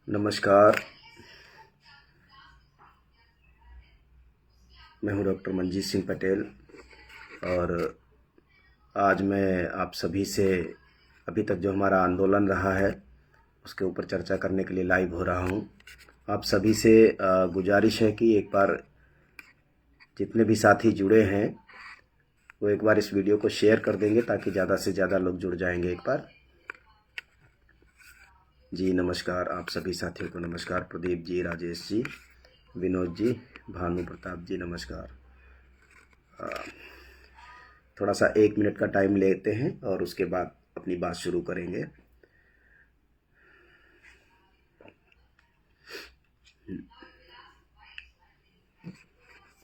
नमस्कार। मैं हूं डॉक्टर मंजीत सिंह पटेल और आज मैं आप सभी से अभी तक जो हमारा आंदोलन रहा है उसके ऊपर चर्चा करने के लिए लाइव हो रहा हूं। आप सभी से गुजारिश है कि एक बार जितने भी साथी जुड़े हैं वो एक बार इस वीडियो को शेयर कर देंगे ताकि ज़्यादा से ज़्यादा लोग जुड़ जाएंगे। एक बार जी नमस्कार, आप सभी साथियों को नमस्कार। प्रदीप जी, राजेश जी, विनोद जी, भानु प्रताप जी, नमस्कार। थोड़ा सा 1 मिनट का टाइम लेते हैं और उसके बाद अपनी बात शुरू करेंगे।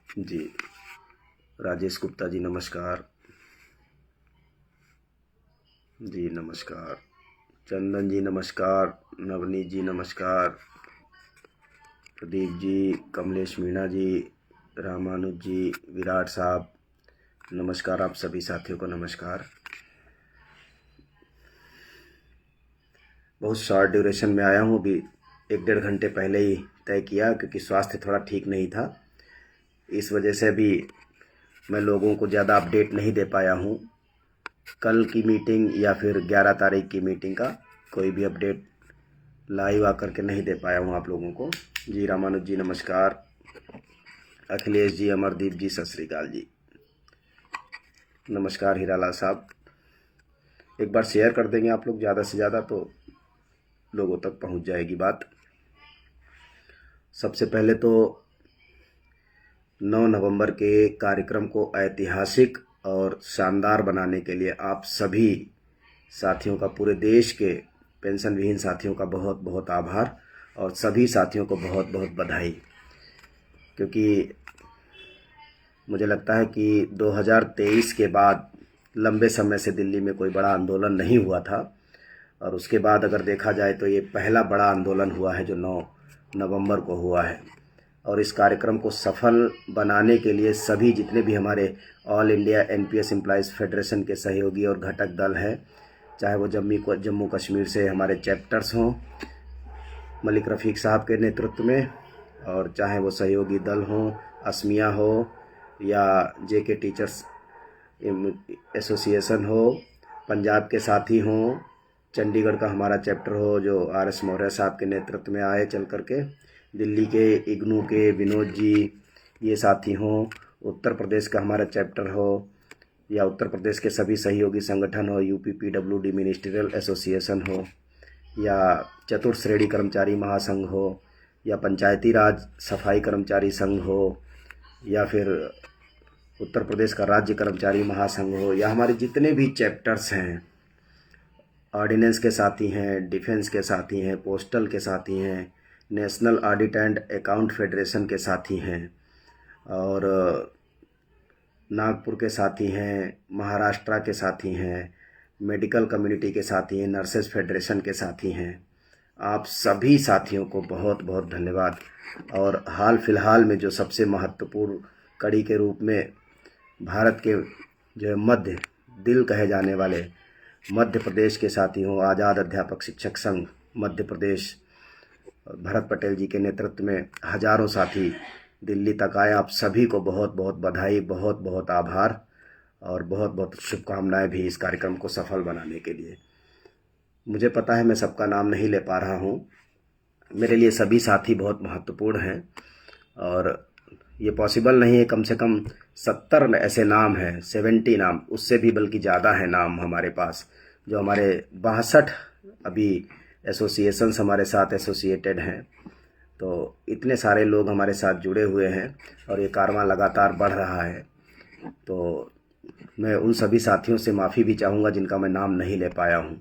जी राजेश गुप्ता जी नमस्कार। जी नमस्कार। चंदन जी नमस्कार। नवनीत जी नमस्कार। प्रदीप जी, कमलेश मीणा जी, रामानुज जी, विराट साहब नमस्कार। आप सभी साथियों को नमस्कार। बहुत शॉर्ट ड्यूरेशन में आया हूँ, अभी 1-1.5 घंटे पहले ही तय किया क्योंकि स्वास्थ्य थोड़ा ठीक नहीं था। इस वजह से अभी मैं लोगों को ज़्यादा अपडेट नहीं दे पाया हूँ। कल की मीटिंग या फिर 11 तारीख की मीटिंग का कोई भी अपडेट लाइव आकर के नहीं दे पाया हूँ आप लोगों को। जी रामानुज जी नमस्कार। अखिलेश जी, अमरदीप जी, सत श्री अकाल जी, नमस्कार। हीरालाल साहब एक बार शेयर कर देंगे आप लोग ज़्यादा से ज़्यादा तो लोगों तक पहुँच जाएगी बात। सबसे पहले तो 9 नवंबर के कार्यक्रम को ऐतिहासिक और शानदार बनाने के लिए आप सभी साथियों का, पूरे देश के पेंशन विहीन साथियों का बहुत बहुत आभार और सभी साथियों को बहुत बहुत बधाई, क्योंकि मुझे लगता है कि 2023 के बाद लंबे समय से दिल्ली में कोई बड़ा आंदोलन नहीं हुआ था और उसके बाद अगर देखा जाए तो ये पहला बड़ा आंदोलन हुआ है जो 9 नवंबर को हुआ है। और इस कार्यक्रम को सफल बनाने के लिए सभी जितने भी हमारे all India NPS employees federation के सहयोगी और घटक दल हैं, चाहे वो जम्मू कश्मीर से हमारे चैप्टर्स हों मलिक रफ़ीक साहब के नेतृत्व में, और चाहे वो सहयोगी दल हों, असमिया हो या जेके टीचर्स एसोसिएशन हो, पंजाब के साथी हों, चंडीगढ़ का हमारा चैप्टर हो जो आरएस मौर्य साहब के नेतृत्व में आए चल करके, दिल्ली के इग्नू के विनोद जी ये साथी हों, उत्तर प्रदेश का हमारा चैप्टर हो या उत्तर प्रदेश के सभी सहयोगी संगठन हो, यूपी पीडब्ल्यूडी मिनिस्ट्रियल एसोसिएशन हो या चतुर्थ श्रेणी कर्मचारी महासंघ हो या पंचायती राज सफाई कर्मचारी संघ हो या फिर उत्तर प्रदेश का राज्य कर्मचारी महासंघ हो या हमारे जितने भी चैप्टर्स हैं, ऑर्डिनेंस के साथी हैं, डिफेंस के साथी हैं, पोस्टल के साथी हैं, national audit and account federation के साथी हैं और नागपुर के साथी हैं, महाराष्ट्र के साथी हैं, मेडिकल कम्युनिटी के साथी हैं, नर्सेज फेडरेशन के साथी हैं। आप सभी साथियों को बहुत बहुत धन्यवाद। और हाल फिलहाल में जो सबसे महत्वपूर्ण कड़ी के रूप में भारत के जो है मध्य दिल कहे जाने वाले मध्य प्रदेश के साथी हों, आज़ाद अध्यापक शिक्षक संघ मध्य प्रदेश, भरत पटेल जी के नेतृत्व में हजारों साथी दिल्ली तक आए। आप सभी को बहुत बहुत बधाई, बहुत बहुत आभार और बहुत बहुत शुभकामनाएं भी इस कार्यक्रम को सफल बनाने के लिए। मुझे पता है मैं सबका नाम नहीं ले पा रहा हूँ, मेरे लिए सभी साथी बहुत महत्वपूर्ण हैं और ये पॉसिबल नहीं है। कम से कम 70 ऐसे नाम हैं, 70 नाम, उससे भी बल्कि ज़्यादा है नाम हमारे पास, जो हमारे 62 अभी एसोसिएशंस हमारे साथ एसोसिएटेड हैं। तो इतने सारे लोग हमारे साथ जुड़े हुए हैं और ये कारवां लगातार बढ़ रहा है। तो मैं उन सभी साथियों से माफ़ी भी चाहूँगा जिनका मैं नाम नहीं ले पाया हूँ।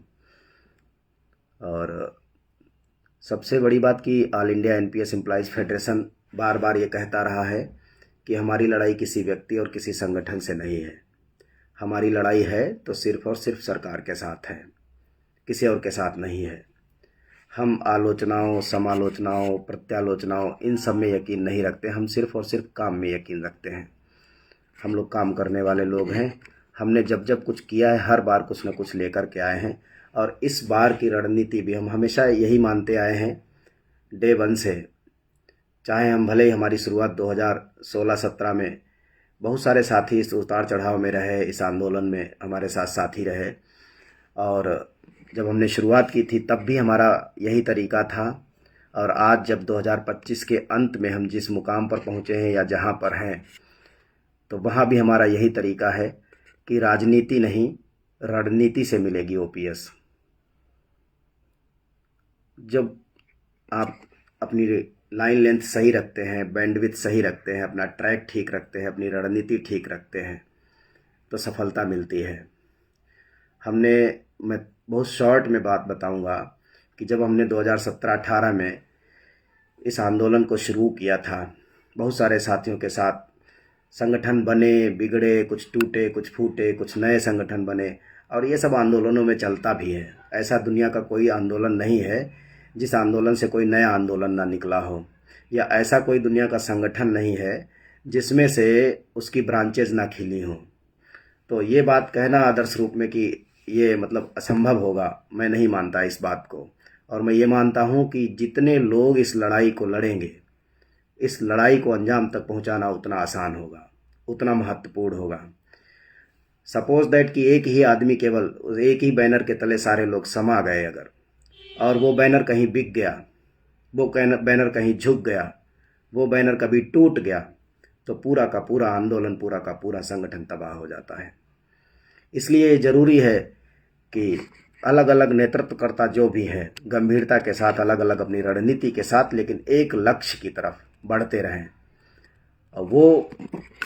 और सबसे बड़ी बात कि all India NPS employees federation बार बार ये कहता रहा है कि हमारी लड़ाई किसी व्यक्ति और किसी संगठन से नहीं है। हमारी लड़ाई है तो सिर्फ़ और सिर्फ सरकार के साथ है, किसी और के साथ नहीं है। हम आलोचनाओं, समालोचनाओं, प्रत्यालोचनाओं इन सब में यकीन नहीं रखते, हम सिर्फ़ और सिर्फ काम में यकीन रखते हैं। हम लोग काम करने वाले लोग हैं। हमने जब जब कुछ किया है हर बार कुछ न कुछ लेकर के आए हैं और इस बार की रणनीति भी हम हमेशा यही मानते आए हैं डे वन से, चाहे हम भले ही हमारी शुरुआत 2016-17 में बहुत सारे साथी इस उतार चढ़ाव में रहे, इस आंदोलन में हमारे साथ साथी रहे, और जब हमने शुरुआत की थी तब भी हमारा यही तरीका था। और आज जब 2025 के अंत में हम जिस मुकाम पर पहुँचे हैं या जहाँ पर हैं, तो वहाँ भी हमारा यही तरीका है कि राजनीति नहीं, रणनीति से मिलेगी ओपीएस। जब आप अपनी लाइन लेंथ सही रखते हैं, बैंडविड्थ सही रखते हैं, अपना ट्रैक ठीक रखते हैं, अपनी रणनीति ठीक रखते हैं, तो सफलता मिलती है। मैं बहुत शॉर्ट में बात बताऊंगा कि जब हमने 2017-18 में इस आंदोलन को शुरू किया था, बहुत सारे साथियों के साथ संगठन बने, बिगड़े, कुछ टूटे, कुछ फूटे, कुछ नए संगठन बने, और ये सब आंदोलनों में चलता भी है। ऐसा दुनिया का कोई आंदोलन नहीं है जिस आंदोलन से कोई नया आंदोलन ना निकला हो, या ऐसा कोई दुनिया का संगठन नहीं है जिसमें से उसकी ब्रांचेज ना खिली हों। तो ये बात कहना आदर्श रूप में कि ये मतलब असंभव होगा, मैं नहीं मानता इस बात को। और मैं ये मानता हूँ कि जितने लोग इस लड़ाई को लड़ेंगे, इस लड़ाई को अंजाम तक पहुँचाना उतना आसान होगा, उतना महत्वपूर्ण होगा। सपोज दैट कि एक ही आदमी, केवल एक ही बैनर के तले सारे लोग समा गए अगर, और वो बैनर कहीं बिक गया, वो बैनर कहीं झुक गया, वो बैनर कभी टूट गया, तो पूरा का पूरा आंदोलन, पूरा का पूरा संगठन तबाह हो जाता है। इसलिए ज़रूरी है कि अलग अलग नेतृत्वकर्ता जो भी हैं, गंभीरता के साथ, अलग अलग अपनी रणनीति के साथ, लेकिन एक लक्ष्य की तरफ बढ़ते रहें, और वो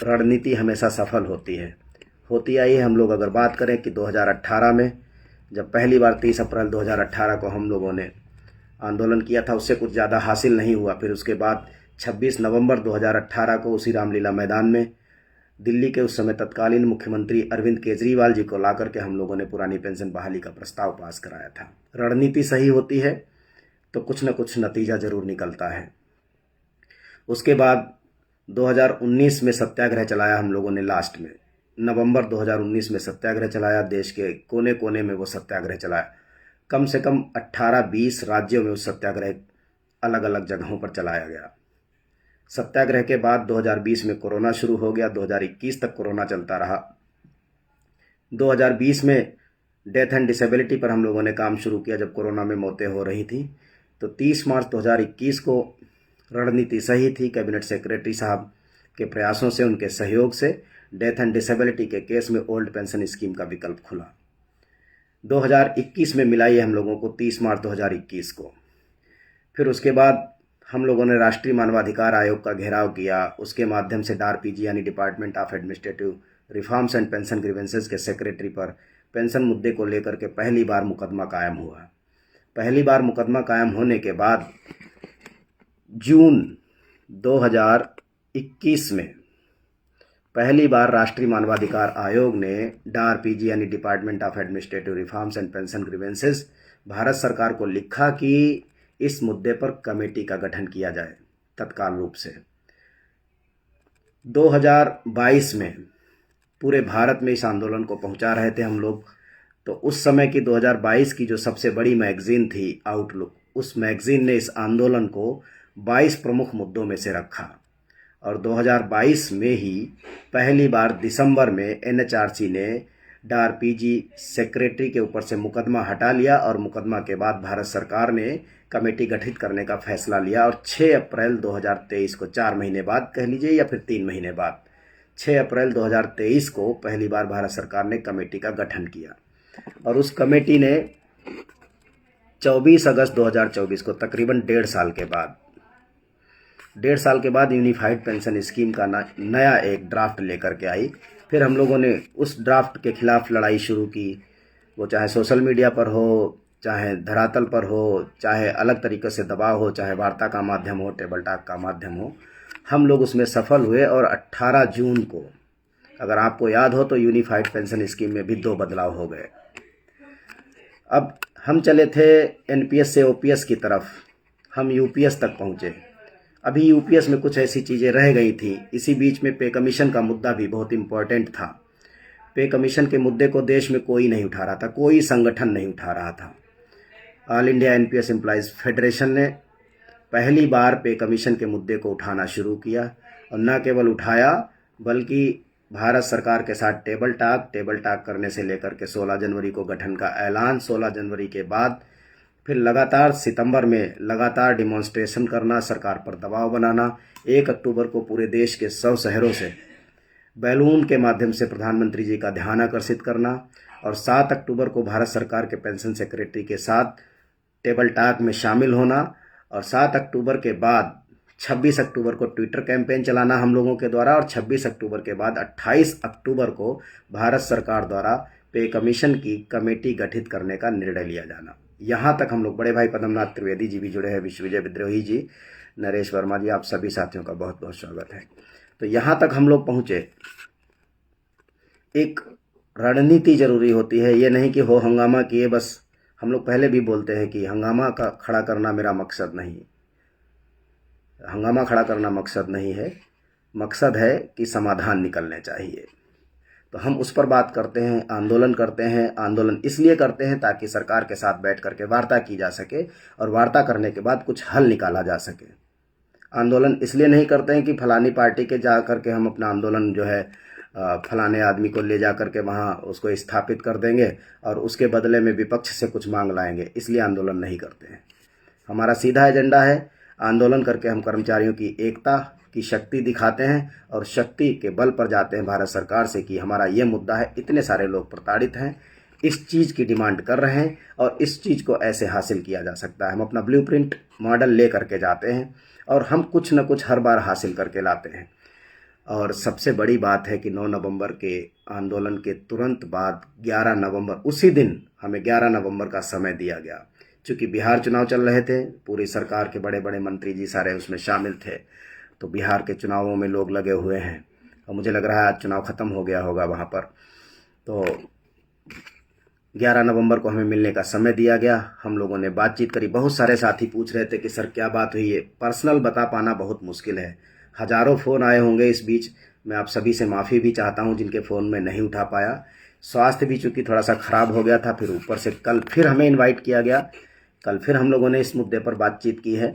रणनीति हमेशा सफल होती है। होती आई है। हम लोग अगर बात करें कि 2018 में जब पहली बार 30 अप्रैल 2018 को हम लोगों ने आंदोलन किया था, उससे कुछ ज़्यादा हासिल नहीं हुआ। फिर उसके बाद 26 नवंबर 2018 को उसी रामलीला मैदान में दिल्ली के उस समय तत्कालीन मुख्यमंत्री अरविंद केजरीवाल जी को ला करके हम लोगों ने पुरानी पेंशन बहाली का प्रस्ताव पास कराया था। रणनीति सही होती है तो कुछ न कुछ नतीजा जरूर निकलता है। उसके बाद 2019 में सत्याग्रह चलाया हम लोगों ने। लास्ट में नवंबर 2019 में सत्याग्रह चलाया, देश के कोने कोने में वो सत्याग्रह चलाया। कम से कम 18-20 राज्यों में उस सत्याग्रह अलग अलग जगहों पर चलाया गया। सत्याग्रह के बाद 2020 में कोरोना शुरू हो गया, 2021 तक कोरोना चलता रहा। 2020 में डेथ एंड डिसेबिलिटी पर हम लोगों ने काम शुरू किया जब कोरोना में मौतें हो रही थी। तो 30 मार्च 2021 को रणनीति सही थी, कैबिनेट सेक्रेटरी साहब के प्रयासों से, उनके सहयोग से डेथ एंड डिसेबिलिटी के केस में ओल्ड पेंशन स्कीम का विकल्प खुला। 2021 में मिला ये हम लोगों को 30 मार्च 2021 को। फिर उसके बाद हम लोगों ने राष्ट्रीय मानवाधिकार आयोग का घेराव किया। उसके माध्यम से DARPG यानी department of administrative reforms and pension grievances के सेक्रेटरी पर पेंशन मुद्दे को लेकर के पहली बार मुकदमा कायम हुआ। पहली बार मुकदमा कायम होने के बाद जून 2021 में पहली बार राष्ट्रीय मानवाधिकार आयोग ने DARPG यानी department of administrative reforms and pension grievances Bharat सरकार को लिखा कि इस मुद्दे पर कमेटी का गठन किया जाए तत्काल रूप से। 2022 में पूरे भारत में इस आंदोलन को पहुंचा रहे थे हम लोग। तो उस समय की 2022 की जो सबसे बड़ी मैगजीन थी आउटलुक, उस मैगजीन ने इस आंदोलन को 22 प्रमुख मुद्दों में से रखा। और 2022 में ही पहली बार दिसंबर में NHRC ने DARPG सेक्रेटरी के ऊपर से मुकदमा हटा लिया, और मुकदमा के बाद भारत सरकार ने कमेटी गठित करने का फैसला लिया। और 6 अप्रैल 2023 को, 4 महीने बाद कह लीजिए या फिर 3 महीने बाद, 6 अप्रैल 2023 को पहली बार भारत सरकार ने कमेटी का गठन किया। और उस कमेटी ने 24 अगस्त 2024 को, तकरीबन 1.5 साल के बाद यूनिफाइड पेंशन स्कीम का नया एक ड्राफ्ट लेकर के आई। फिर हम लोगों ने उस ड्राफ्ट के खिलाफ लड़ाई शुरू की, वो चाहे सोशल मीडिया पर हो, चाहे धरातल पर हो, चाहे अलग तरीके से दबाव हो, चाहे वार्ता का माध्यम हो, टेबल टॉक का माध्यम हो। हम लोग उसमें सफल हुए। और 18 जून को, अगर आपको याद हो तो, यूनिफाइड पेंशन स्कीम में भी 2 बदलाव हो गए। अब हम चले थे NPS से OPS की तरफ, हम UPS तक पहुँचे। अभी UPS में कुछ ऐसी चीज़ें रह गई थी। इसी बीच में पे कमीशन का मुद्दा भी बहुत इम्पोर्टेंट था। पे कमीशन के मुद्दे को देश में कोई नहीं उठा रहा था, कोई संगठन नहीं उठा रहा था। All India NPS employees federation ने पहली बार पे कमीशन के मुद्दे को उठाना शुरू किया, और न केवल उठाया बल्कि भारत सरकार के साथ टेबल टाक करने से लेकर के 16 जनवरी को गठन का ऐलान, 16 जनवरी के बाद फिर लगातार सितंबर में लगातार डिमॉन्स्ट्रेशन करना, सरकार पर दबाव बनाना, 1 अक्टूबर को पूरे देश के 100 शहरों से बैलून के माध्यम से प्रधानमंत्री जी का ध्यान आकर्षित करना, और 7 अक्टूबर को भारत सरकार के पेंशन सेक्रेटरी के साथ टेबल टॉक में शामिल होना, और 7 अक्टूबर के बाद 26 अक्टूबर को ट्विटर कैंपेन चलाना हम लोगों के द्वारा, और 26 अक्टूबर के बाद 28 अक्टूबर को भारत सरकार द्वारा पे कमीशन की कमेटी गठित करने का निर्णय लिया जाना। यहाँ तक हम लोग, बड़े भाई पद्मनाथ त्रिवेदी जी भी जुड़े हैं, विश्वविजय विद्रोही जी, नरेश वर्मा जी, आप सभी साथियों का बहुत बहुत स्वागत है। तो यहाँ तक हम लोग पहुँचे। एक रणनीति जरूरी होती है, ये नहीं कि हो हंगामा किए बस। हम लोग पहले भी बोलते हैं कि हंगामा का खड़ा करना मेरा मकसद नहीं, हंगामा खड़ा करना मकसद नहीं है, मकसद है कि समाधान निकलने चाहिए। तो हम उस पर बात करते हैं, आंदोलन करते हैं। आंदोलन इसलिए करते हैं ताकि सरकार के साथ बैठ करके वार्ता की जा सके, और वार्ता करने के बाद कुछ हल निकाला जा सके। आंदोलन इसलिए नहीं करते हैं कि फलानी पार्टी के जा करके हम अपना आंदोलन जो है फलाने आदमी को ले जा करके वहाँ उसको स्थापित कर देंगे और उसके बदले में विपक्ष से कुछ मांग लाएंगे, इसलिए आंदोलन नहीं करते हैं। हमारा सीधा एजेंडा है, आंदोलन करके हम कर्मचारियों की एकता की शक्ति दिखाते हैं, और शक्ति के बल पर जाते हैं भारत सरकार से कि हमारा ये मुद्दा है, इतने सारे लोग प्रताड़ित हैं, इस चीज़ की डिमांड कर रहे हैं और इस चीज़ को ऐसे हासिल किया जा सकता है। हम अपना ब्लूप्रिंट मॉडल ले करके जाते हैं और हम कुछ न कुछ हर बार हासिल करके लाते हैं। और सबसे बड़ी बात है कि 9 नवंबर के आंदोलन के तुरंत बाद 11 नवंबर, उसी दिन हमें 11 नवंबर का समय दिया गया। चूँकि बिहार चुनाव चल रहे थे, पूरी सरकार के बड़े बड़े मंत्री जी सारे उसमें शामिल थे, तो बिहार के चुनावों में लोग लगे हुए हैं, और मुझे लग रहा है आज चुनाव ख़त्म हो गया होगा वहाँ पर। तो 11 नवंबर को हमें मिलने का समय दिया गया। हम लोगों ने बातचीत करी। बहुत सारे साथी पूछ रहे थे कि सर क्या बात हुई है, पर्सनल बता पाना बहुत मुश्किल है, हज़ारों फ़ोन आए होंगे इस बीच। मैं आप सभी से माफ़ी भी चाहता हूं जिनके फ़ोन में नहीं उठा पाया। स्वास्थ्य भी चूँकि थोड़ा सा ख़राब हो गया था, फिर ऊपर से कल फिर हमें इनवाइट किया गया, कल फिर हम लोगों ने इस मुद्दे पर बातचीत की है।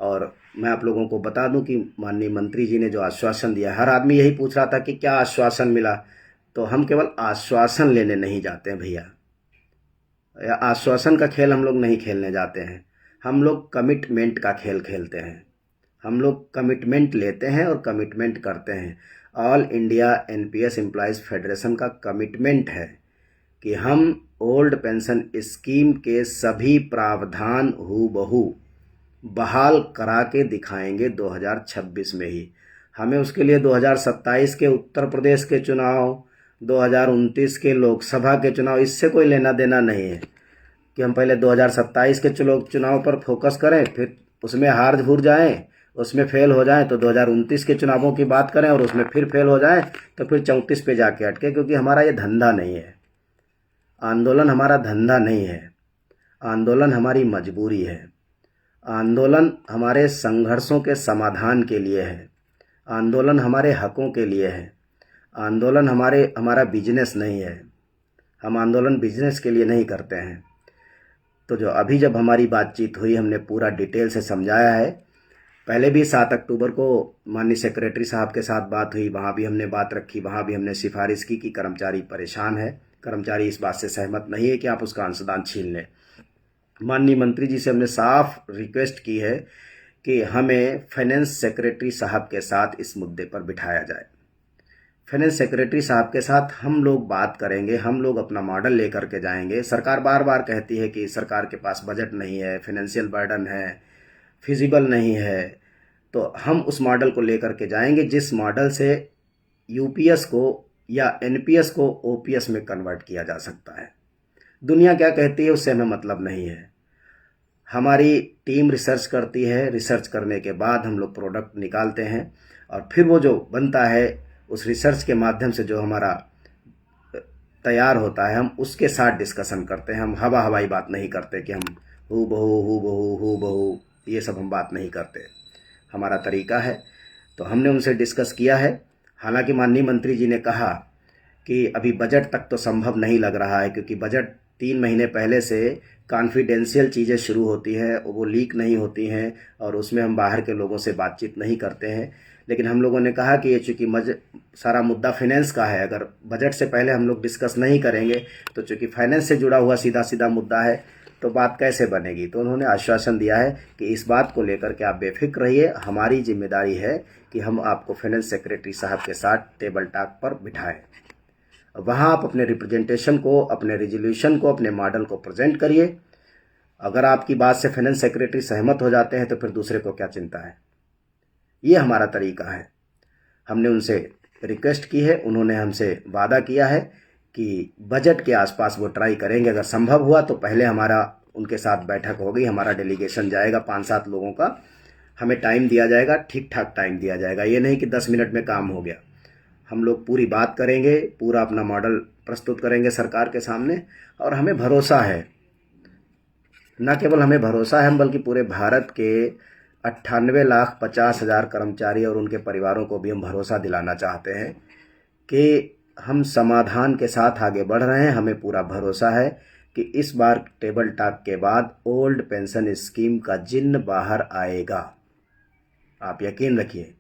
और मैं आप लोगों को बता दूं कि माननीय मंत्री जी ने जो आश्वासन दिया, हर आदमी यही पूछ रहा था कि क्या आश्वासन मिला, तो हम केवल आश्वासन लेने नहीं जाते हैं भैया, या आश्वासन का खेल हम लोग नहीं खेलने जाते हैं, हम लोग कमिटमेंट का खेल खेलते हैं। हम लोग कमिटमेंट लेते हैं और कमिटमेंट करते हैं। All India NPS employees federation का कमिटमेंट है कि हम ओल्ड पेंशन स्कीम के सभी प्रावधान हूबहू बहाल करा के दिखाएंगे 2026 में ही। हमें उसके लिए 2027 के उत्तर प्रदेश के चुनाव, 2029 के लोकसभा के चुनाव, इससे कोई लेना देना नहीं है कि हम पहले 2027 के चुनाव पर फोकस करें, फिर उसमें हार भूर जाएं, उसमें फेल हो जाएं, तो 2029 के चुनावों की बात करें और उसमें फिर फेल हो जाएं तो फिर 34 पे जाके अटके, क्योंकि हमारा ये धंधा नहीं है। आंदोलन हमारा धंधा नहीं है, आंदोलन हमारी मजबूरी है। आंदोलन हमारे संघर्षों के समाधान के लिए है, आंदोलन हमारे हकों के लिए है, आंदोलन हमारा बिजनेस नहीं है। हम आंदोलन बिजनेस के लिए नहीं करते हैं। तो जब हमारी बातचीत हुई, हमने पूरा डिटेल से समझाया है। पहले भी 7 अक्टूबर को माननीय सेक्रेटरी साहब के साथ बात हुई, वहाँ भी हमने बात रखी, वहाँ भी हमने सिफारिश की कि कर्मचारी परेशान है, कर्मचारी इस बात से सहमत नहीं है कि आप उसका अंशदान छीन लें। माननीय मंत्री जी से हमने साफ रिक्वेस्ट की है कि हमें फाइनेंस सेक्रेटरी साहब के साथ इस मुद्दे पर बिठाया जाए। फाइनेंस सेक्रेटरी साहब के साथ हम लोग बात करेंगे, हम लोग अपना मॉडल लेकर के जाएंगे। सरकार बार बार कहती है कि सरकार के पास बजट नहीं है, फाइनेंशियल बर्डन है, फिजिबल नहीं है, तो हम उस मॉडल को लेकर के जाएंगे जिस मॉडल से यूपीएस को या एनपीएस को ओपीएस में कन्वर्ट किया जा सकता है। दुनिया क्या कहती है उससे हमें मतलब नहीं है। हमारी टीम रिसर्च करती है, रिसर्च करने के बाद हम लोग प्रोडक्ट निकालते हैं, और फिर वो जो बनता है उस रिसर्च के माध्यम से जो हमारा तैयार होता है, हम उसके साथ डिस्कशन करते हैं। हम हवाई बात नहीं करते कि हम हू बहू ये सब हम बात नहीं करते। हमारा तरीका है। तो हमने उनसे डिस्कस किया है। हालांकि माननीय मंत्री जी ने कहा कि अभी बजट तक तो संभव नहीं लग रहा है, क्योंकि बजट 3 महीने पहले से कॉन्फिडेंशियल चीज़ें शुरू होती हैं, वो लीक नहीं होती हैं और उसमें हम बाहर के लोगों से बातचीत नहीं करते हैं। लेकिन हम लोगों ने कहा कि ये चूँकि सारा मुद्दा फाइनेंस का है, अगर बजट से पहले हम लोग डिस्कस नहीं करेंगे तो चूँकि फाइनेंस से जुड़ा हुआ सीधा सीधा मुद्दा है तो बात कैसे बनेगी। तो उन्होंने आश्वासन दिया है कि इस बात को लेकर के आप बेफिक्र रहिए, हमारी जिम्मेदारी है कि हम आपको फाइनेंस सेक्रेटरी साहब के साथ टेबल टॉक पर बिठाएं। वहाँ आप अपने रिप्रेजेंटेशन को, अपने रिजोल्यूशन को, अपने मॉडल को प्रेजेंट करिए। अगर आपकी बात से फाइनेंस सेक्रेटरी सहमत हो जाते हैं तो फिर दूसरे को क्या चिंता है। ये हमारा तरीका है। हमने उनसे रिक्वेस्ट की है, उन्होंने हमसे वादा किया है कि बजट के आसपास वो ट्राई करेंगे। अगर संभव हुआ तो पहले हमारा उनके साथ बैठक होगी, हमारा डेलीगेशन जाएगा 5-7 लोगों का, हमें टाइम दिया जाएगा, ठीक ठाक टाइम दिया जाएगा। ये नहीं कि 10 मिनट में काम हो गया। हम लोग पूरी बात करेंगे, पूरा अपना मॉडल प्रस्तुत करेंगे सरकार के सामने और हमें भरोसा है, न केवल हमें भरोसा है, हम बल्कि पूरे भारत के 98,50,000 कर्मचारी और उनके परिवारों को भी हम भरोसा दिलाना चाहते हैं कि हम समाधान के साथ आगे बढ़ रहे हैं। हमें पूरा भरोसा है कि इस बार टेबल टॉक के बाद ओल्ड पेंशन स्कीम का जिन्न बाहर आएगा। आप यकीन रखिए।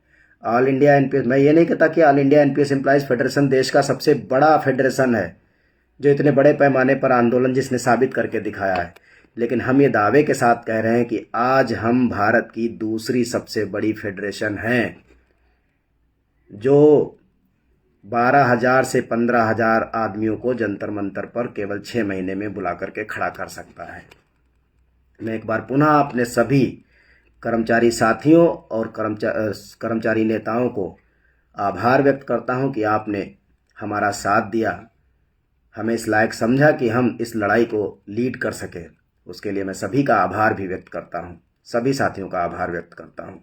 ऑल इंडिया एनपीएस, मैं ये नहीं कहता कि all India NPS employees federation देश का सबसे बड़ा फेडरेशन है जो इतने बड़े पैमाने पर आंदोलन जिसने साबित करके दिखाया है, लेकिन हम ये दावे के साथ कह रहे हैं कि आज हम भारत की दूसरी सबसे बड़ी फेडरेशन हैं जो 12,000 से 15,000 आदमियों को जंतर मंतर पर केवल 6 महीने में बुला करके खड़ा कर सकता है। मैं एक बार पुनः अपने सभी कर्मचारी साथियों और कर्मचारी नेताओं को आभार व्यक्त करता हूं कि आपने हमारा साथ दिया, हमें इस लायक समझा कि हम इस लड़ाई को लीड कर सकें। उसके लिए मैं सभी का आभार भी व्यक्त करता हूं, सभी साथियों का आभार व्यक्त करता हूं।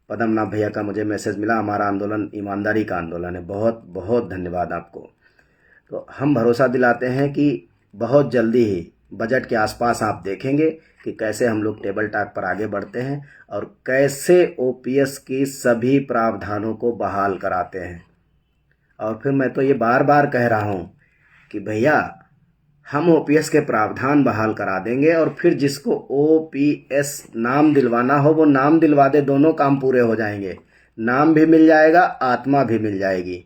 पद्मनाभ भैया का मुझे मैसेज मिला, हमारा आंदोलन ईमानदारी का आंदोलन है। बहुत बहुत धन्यवाद आपको। तो हम भरोसा दिलाते हैं कि बहुत जल्दी ही बजट के आसपास आप देखेंगे कि कैसे हम लोग टेबल टॉक पर आगे बढ़ते हैं और कैसे ओपीएस की सभी प्रावधानों को बहाल कराते हैं। और फिर मैं तो ये बार बार कह रहा हूँ कि भैया हम ओपीएस के प्रावधान बहाल करा देंगे और फिर जिसको ओपीएस नाम दिलवाना हो वो नाम दिलवा दे, दोनों काम पूरे हो जाएंगे। नाम भी मिल जाएगा, आत्मा भी मिल जाएगी।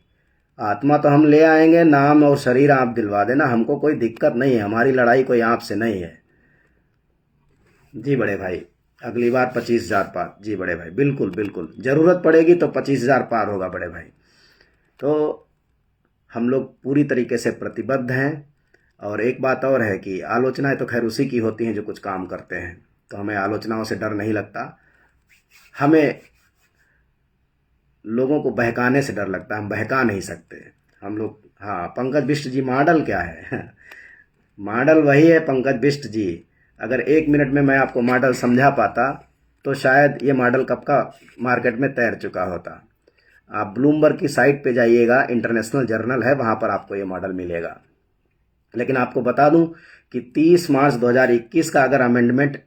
आत्मा तो हम ले आएंगे, नाम और शरीर आप दिलवा देना, हमको कोई दिक्कत नहीं है। हमारी लड़ाई कोई आपसे नहीं है। जी बड़े भाई, अगली बार 25,000 पार। जी बड़े भाई, बिल्कुल बिल्कुल, ज़रूरत पड़ेगी तो 25,000 पार होगा बड़े भाई। तो हम लोग पूरी तरीके से प्रतिबद्ध हैं। और एक बात और है कि आलोचनाएं तो खैर उसी की होती हैं जो कुछ काम करते हैं, तो हमें आलोचनाओं से डर नहीं लगता। हमें लोगों को बहकाने से डर लगता है, हम बहका नहीं सकते हम लोग। हाँ, पंकज बिष्ट जी, मॉडल क्या है? मॉडल वही है पंकज बिष्ट जी। अगर 1 मिनट में मैं आपको मॉडल समझा पाता तो शायद ये मॉडल कब का मार्केट में तैर चुका होता। आप ब्लूमबर्ग की साइट पे जाइएगा, इंटरनेशनल जर्नल है, वहाँ पर आपको ये मॉडल मिलेगा। लेकिन आपको बता दूं कि 30 मार्च 2021 का अगर अमेंडमेंट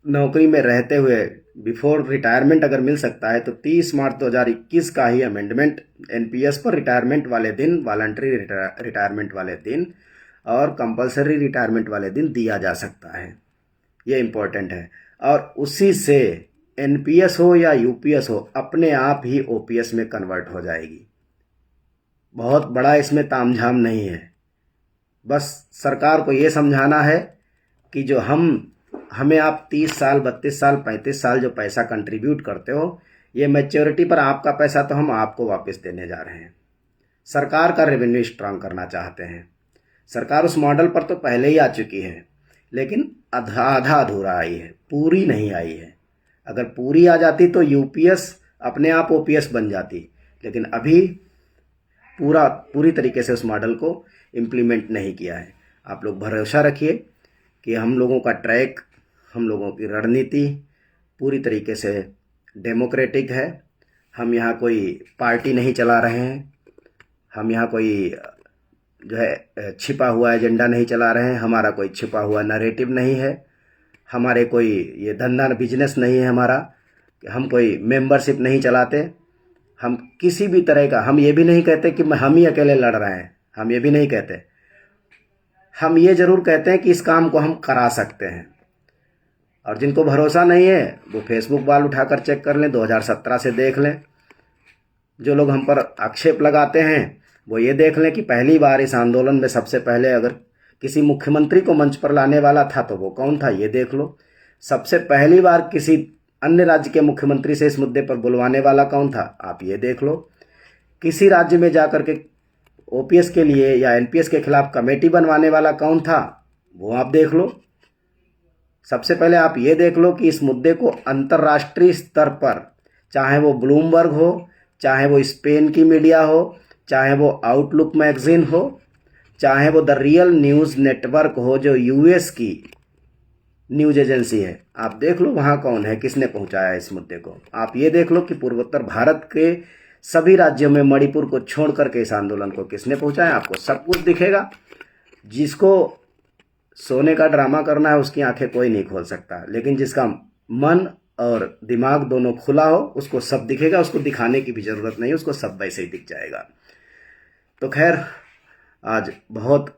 नौकरी में रहते हुए बिफोर रिटायरमेंट अगर मिल सकता है तो 30 मार्च 2021 का ही अमेंडमेंट एनपीएस पर रिटायरमेंट वाले दिन, वॉलंटरी रिटायरमेंट वाले दिन और कंपलसरी रिटायरमेंट वाले दिन दिया जा सकता है। ये इम्पोर्टेंट है। और उसी से एनपीएस हो या यूपीएस हो, अपने आप ही ओपीएस में कन्वर्ट हो जाएगी। बहुत बड़ा इसमें तामझाम नहीं है। बस सरकार को ये समझाना है कि जो हमें आप 30 साल, 32 साल, 35 साल जो पैसा कंट्रीब्यूट करते हो, ये मैच्योरिटी पर आपका पैसा तो हम आपको वापस देने जा रहे हैं। सरकार का रेवेन्यू स्ट्रांग करना चाहते हैं। सरकार उस मॉडल पर तो पहले ही आ चुकी है, लेकिन आधा अधूरा आई है, पूरी नहीं आई है। अगर पूरी आ जाती तो यूपीएस अपने आप ओपीएस बन जाती, लेकिन अभी पूरी तरीके से उस मॉडल को इम्प्लीमेंट नहीं किया है। आप लोग भरोसा रखिए कि हम लोगों का ट्रैक, हम लोगों की रणनीति पूरी तरीके से डेमोक्रेटिक है। हम यहाँ कोई पार्टी नहीं चला रहे हैं, हम यहाँ कोई जो है छिपा हुआ एजेंडा नहीं चला रहे हैं, हमारा कोई छिपा हुआ नैरेटिव नहीं है, हमारे कोई ये धंधा बिजनेस नहीं है हमारा, हम कोई मेंबरशिप नहीं चलाते। हम किसी भी तरह का, हम ये भी नहीं कहते कि हम ही अकेले लड़ रहे हैं, हम ये भी नहीं कहते। हम ये ज़रूर कहते हैं कि इस काम को हम करा सकते हैं। और जिनको भरोसा नहीं है वो फेसबुक वाल उठाकर चेक कर लें, 2017 से देख लें। जो लोग हम पर आक्षेप लगाते हैं वो ये देख लें कि पहली बार इस आंदोलन में सबसे पहले अगर किसी मुख्यमंत्री को मंच पर लाने वाला था तो वो कौन था, ये देख लो। सबसे पहली बार किसी अन्य राज्य के मुख्यमंत्री से इस मुद्दे पर बुलवाने वाला कौन था, आप ये देख लो। किसी राज्य में जाकर के ओपीएस के लिए या एनपीएस के खिलाफ कमेटी बनवाने वाला कौन था, वो आप देख लो। सबसे पहले आप ये देख लो कि इस मुद्दे को अंतर्राष्ट्रीय स्तर पर, चाहे वो ब्लूमबर्ग हो, चाहे वो स्पेन की मीडिया हो, चाहे वो आउटलुक मैगजीन हो, चाहे वो द रियल न्यूज़ नेटवर्क हो जो यूएस की न्यूज़ एजेंसी है, आप देख लो वहाँ कौन है, किसने पहुँचाया इस मुद्दे को। आप ये देख लो कि पूर्वोत्तर भारत के सभी राज्यों में मणिपुर को छोड़ करके इस आंदोलन को किसने पहुँचाया, आपको सब कुछ दिखेगा। जिसको सोने का ड्रामा करना है उसकी आंखें कोई नहीं खोल सकता, लेकिन जिसका मन और दिमाग दोनों खुला हो उसको सब दिखेगा। उसको दिखाने की भी ज़रूरत नहीं, उसको सब वैसे ही दिख जाएगा। तो खैर आज बहुत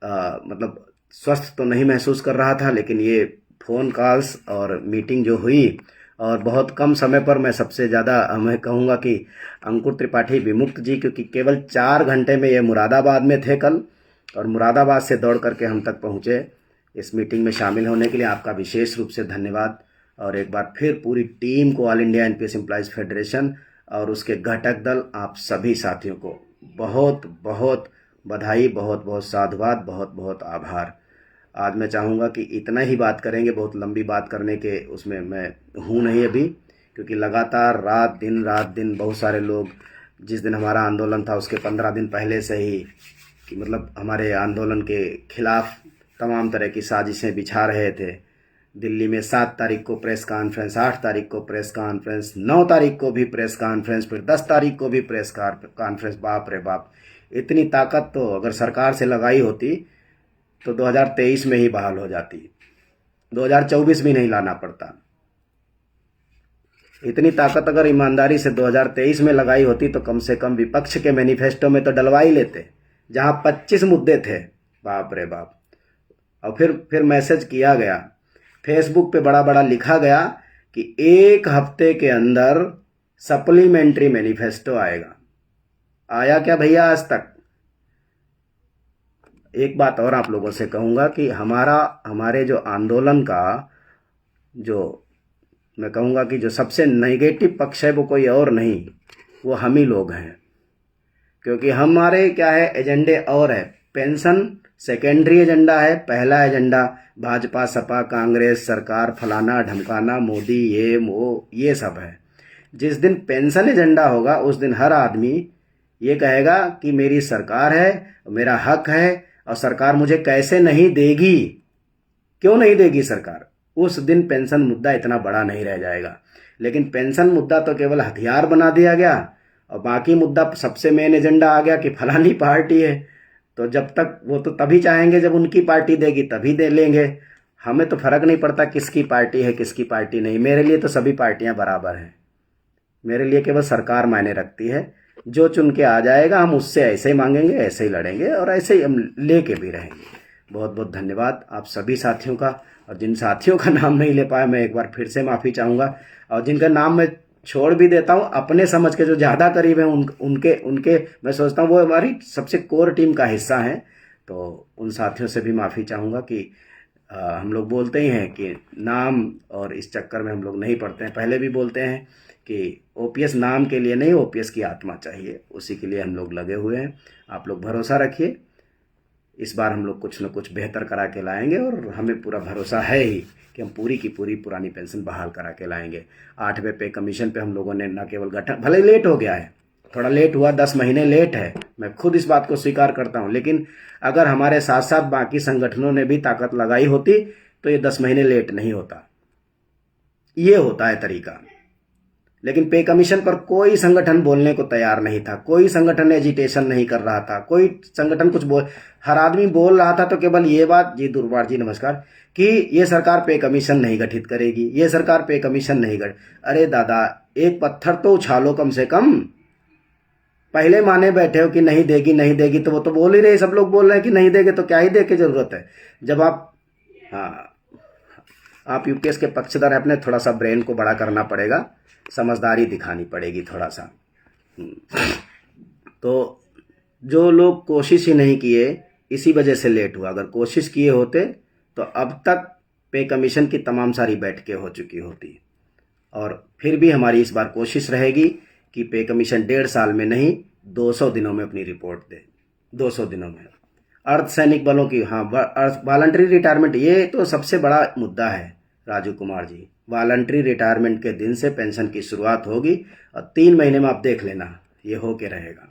मतलब स्वस्थ तो नहीं महसूस कर रहा था, लेकिन ये फ़ोन कॉल्स और मीटिंग जो हुई और बहुत कम समय पर, मैं सबसे ज़्यादा मैं कहूँगा कि अंकुर त्रिपाठी विमुक्त जी, क्योंकि केवल 4 घंटे में ये मुरादाबाद में थे कल, और मुरादाबाद से दौड़ करके हम तक पहुँचे इस मीटिंग में शामिल होने के लिए। आपका विशेष रूप से धन्यवाद। और एक बार फिर पूरी टीम को, all India NPS employees federation और उसके घटक दल, आप सभी साथियों को बहुत बहुत बधाई, बहुत बहुत साधुवाद, बहुत बहुत आभार। आज मैं चाहूँगा कि इतना ही बात करेंगे, बहुत लंबी बात करने के उसमें मैं हूँ नहीं अभी, क्योंकि लगातार रात दिन बहुत सारे लोग, जिस दिन हमारा आंदोलन था उसके 15 दिन पहले से ही कि मतलब हमारे आंदोलन के खिलाफ तमाम तरह की साजिशें बिछा रहे थे। दिल्ली में 7 तारीख को प्रेस कॉन्फ्रेंस, 8 तारीख को प्रेस कॉन्फ्रेंस, 9 तारीख को भी प्रेस कॉन्फ्रेंस, फिर 10 तारीख को भी प्रेस कॉन्फ्रेंस। बाप रे बाप, इतनी ताकत तो अगर सरकार से लगाई होती तो 2023 में ही बहाल हो जाती, 2024 भी नहीं लाना पड़ता। इतनी ताकत अगर ईमानदारी से 2023 में लगाई होती तो कम से कम विपक्ष के मैनिफेस्टो में तो डलवा ही लेते, जहां 25 मुद्दे थे। बाप रे बाप। और फिर मैसेज किया गया, फेसबुक पे बड़ा बड़ा लिखा गया कि 1 हफ्ते के अंदर सप्लीमेंट्री मैनिफेस्टो आएगा। आया क्या भैया आज तक? एक बात और आप लोगों से कहूँगा कि हमारे जो आंदोलन का जो मैं कहूँगा कि जो सबसे नेगेटिव पक्ष है वो कोई और नहीं, वो हम ही लोग हैं। क्योंकि हमारे क्या है, एजेंडे और है। पेंशन सेकेंडरी एजेंडा है, पहला एजेंडा भाजपा सपा कांग्रेस सरकार फलाना ढमकाना मोदी ये वो ये सब है। जिस दिन पेंशन एजेंडा होगा उस दिन हर आदमी ये कहेगा कि मेरी सरकार है, मेरा हक है, और सरकार मुझे कैसे नहीं देगी, क्यों नहीं देगी सरकार। उस दिन पेंशन मुद्दा इतना बड़ा नहीं रह जाएगा। लेकिन पेंशन मुद्दा तो केवल हथियार बना दिया गया, और बाकी मुद्दा सबसे मेन एजेंडा आ गया कि फलानी पार्टी है। तो जब तक वो तो तभी चाहेंगे जब उनकी पार्टी देगी, तभी दे लेंगे। हमें तो फर्क नहीं पड़ता किसकी पार्टी है किसकी पार्टी नहीं। मेरे लिए तो सभी पार्टियां बराबर हैं। मेरे लिए केवल सरकार मायने रखती है। जो चुन के आ जाएगा हम उससे ऐसे ही मांगेंगे, ऐसे ही लड़ेंगे और ऐसे ही हम लेके भी रहेंगे। बहुत बहुत धन्यवाद आप सभी साथियों का। और जिन साथियों का नाम नहीं ले पाया मैं एक बार फिर से माफ़ी चाहूँगा, और जिनका नाम मैं छोड़ भी देता हूँ अपने समझ के, जो ज़्यादा करीब हैं उनके मैं सोचता हूँ वो हमारी सबसे कोर टीम का हिस्सा हैं। तो उन साथियों से भी माफ़ी चाहूँगा कि हम लोग बोलते ही हैं कि नाम, और इस चक्कर में हम लोग नहीं पढ़ते हैं। पहले भी बोलते हैं कि ओपीएस नाम के लिए नहीं, ओपीएस की आत्मा चाहिए, उसी के लिए हम लोग लगे हुए हैं। आप लोग भरोसा रखिए, इस बार हम लोग कुछ न कुछ बेहतर करा के लाएंगे, और हमें पूरा भरोसा है ही कि हम पूरी की पूरी पुरानी पेंशन बहाल करा के लाएंगे। 8वें पे कमीशन पे हम लोगों ने न केवल गठन, भले लेट हो गया है, थोड़ा लेट हुआ, 10 महीने लेट है, मैं खुद इस बात को स्वीकार करता हूं, लेकिन अगर हमारे साथ साथ बाकी संगठनों ने भी ताकत लगाई होती तो ये 10 महीने लेट नहीं होता। ये होता है तरीका। लेकिन पे कमीशन पर कोई संगठन बोलने को तैयार नहीं था, कोई संगठन एजिटेशन नहीं कर रहा था, कोई संगठन कुछ हर आदमी बोल रहा था तो केवल ये बात, जी दुर्बार जी नमस्कार, कि ये सरकार पे कमीशन नहीं गठित करेगी, ये सरकार पे कमीशन नहीं अरे दादा, एक पत्थर तो उछालो कम से कम। पहले माने बैठे हो कि नहीं देगी नहीं देगी, तो वो तो बोल ही रहे, सब लोग बोल रहे हैं कि नहीं देंगे, तो क्या ही दे के जरूरत है। जब आप, हाँ, आप यूपीएस के पक्षधर हैं, अपने थोड़ा सा ब्रेन को बड़ा करना पड़ेगा, समझदारी दिखानी पड़ेगी थोड़ा सा। तो जो लोग कोशिश ही नहीं किए, इसी वजह से लेट हुआ। अगर कोशिश किए होते तो अब तक पे कमीशन की तमाम सारी बैठकें हो चुकी होती। और फिर भी हमारी इस बार कोशिश रहेगी कि पे कमीशन 1.5 साल में नहीं, 200 दिनों में अपनी रिपोर्ट दे। 200 दिनों में अर्धसैनिक बलों की, हाँ, वॉलंटरी रिटायरमेंट, ये तो सबसे बड़ा मुद्दा है राजू कुमार जी। वॉलंटरी रिटायरमेंट के दिन से पेंशन की शुरुआत होगी और 3 महीने में आप देख लेना ये हो के रहेगा।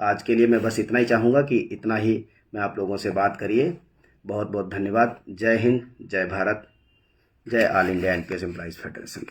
आज के लिए मैं बस इतना ही चाहूँगा कि इतना ही मैं आप लोगों से बात करिए। बहुत बहुत धन्यवाद। जय हिंद, जय भारत, जय all India NPS employees federation.